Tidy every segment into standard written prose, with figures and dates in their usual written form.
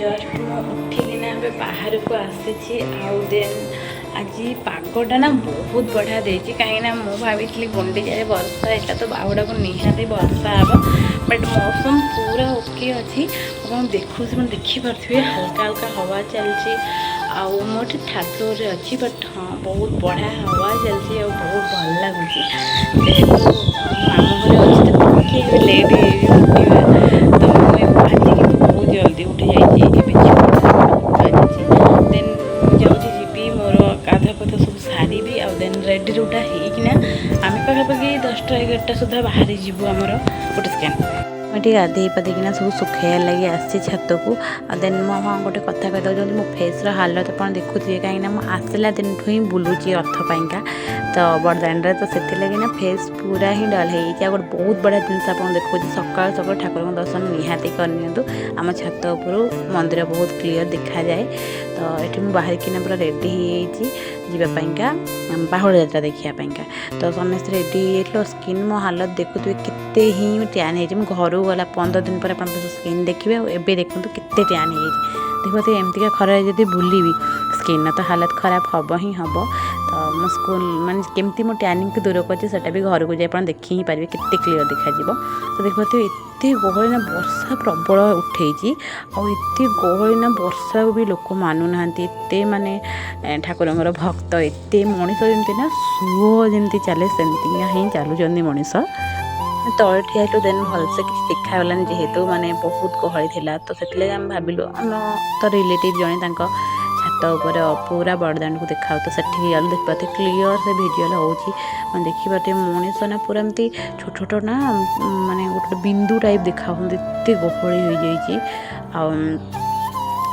Just मु उठिकिना ए बाहर को आसी आउ देन आज पागटा ना बहुत बढ़िया देती कहीं मु भाई गुंडीचारे वर्षा यहाँ तो बाहुड़ा को निहाती वर्षा हम बट मौसम पूरा ओके अच्छी देखु देखिपे हल्का हल्का हवा चलती आउ मोटे ठाकुर अच्छी बट हाँ बहुत बढ़िया हवा चलती बहुत भल लगुच जेहेतु मामू घर अच्छे तो लेट उठा तो मुझे आज बहुत जल्दी उठी जाइए देन जाऊँगी जी मोर गाधा पथ सब सारी आउ देन रेडी रूटा होना आम पाखापाखि 10टा 11टा सुधा बाहरी जीवु आमर गोटे स्कैन मुझे गाधे पादिकिना सब सुखाइया लगे आसी छत को देन हाँ गोटे कथा कहीदे मो फेस हालत आप देखुए कहीं आसला दिन ही बुलूची रथ पाइंका तो बड़दाण्ड तो से लगे फेस पूरा ही डल हो गोटे बहुत बड़ा जिनस आप देखुए सकाल सकाल ठाकुर दर्शन निहाती करनी आम छत उपर मंदिर बहुत क्लीयर देखा जाए तो ये मुझे बाहर किना पूरा रेडी जावाइका बाहुड़ यात्रा देखापा तो समस्त रेडी हो स्किन मो हालत देखुए केते ही टैन हो घर गला 15 दिन पर स्किन देखिए एवं देखते केते टैन हो देखो एमतीका खरार जब बुलबी स्किन तो हालत खराब हम ही हम तो मो स्कूल माने केमती मो टैनिंग को दूर कर भी घर को जाए देखी ही पारे केते क्लीयर देखा तो देखो एत गहली वर्षा प्रबल उठे आते गहली वर्षा को भी लोक मानुना एत माने ठाकुर भक्त एत मनीष जमी ना सुओ जमी चले सेमती ही चलुँच मनीष तले ठिया देन भलसे कि देखागलानी जेहेतु माने बहुत गहली थी तो से आम भाविलु आम तो रिलेटिव जड़े छात उपर पूरा बड़दाण्ड को देखा तो से गल देखते क्लीयर से भिजुआल हो देखिए मनीष ना पूरा एमती छोट छोट ना माने गोटे बिंदु टाइप देखा एत गहली हो जाए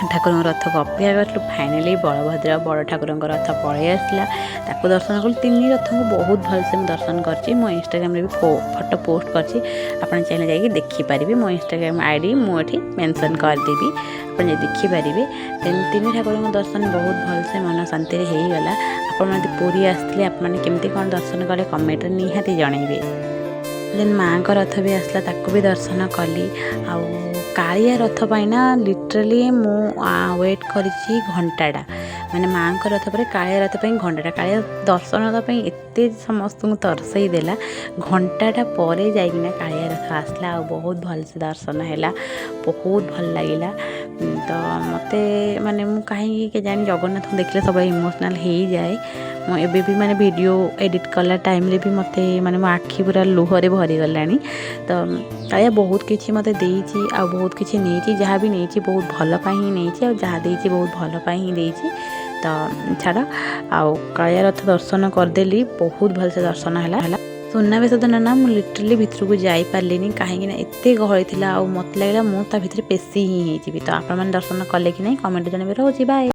ठाकुर रथ को अपेक्षा करूँ फाइनाली बलभद्र बड़ ठाकुर रथ पलि आसला ताको दर्शन कल 3 रथ को बहुत भलसे दर्शन कर मो इंस्टाग्राम भी फोटो पोस्ट करछि आपन चैनल जाइए देखिपारे मो इंस्टाग्राम आईडी मुझे मेंशन करदेवी आपन देखिपारे देन 3 ठाकुर दर्शन बहुत भलसे मन शांति हो गला आपन पूरी आसते आपने केमती कौन दर्शन कले कमेंट निहाती जनइबे देन माँ का रथ भी आसला ताको भी दर्शन कली आउ कालिया रथ पाइना लिटराली मु वेट करी घंटाटा माने माँ का रथ पर कालिया रथ पर घंटाटा कालिया दर्शन एत समस्त तरसई देला घंटाटा पर जाइना कालिया रथ आसला आ बहुत भल से दर्शन है बहुत भल लगिला तो मते माने मु कहीं के जानी जगन्नाथ देखले सब इमोशनल हो जाए मो एबे भी माने वीडियो एडिट कला टाइम रे भी मते माने मो आखि पूरा लुहरे भरी गलानी तो कालिया बहुत किछि मते देइछि आ बहुत किछि नेछि जहाँ भी नेछि बहुत भल पाई ही नेछि आ जहाँ देइछि बहुत भल पाई ही देइछि तो छाड़ आउ कालिया रथ दर्शन करदेली बहुत भल से दर्शन है सुनावेश दिन ना मुझे लिटरली भितर को जापारे कहीं एत गहली थी मत लगे मुझे पेशी ही तो आप दर्शन कले कि नहीं कमेंट जानवर हो बाय।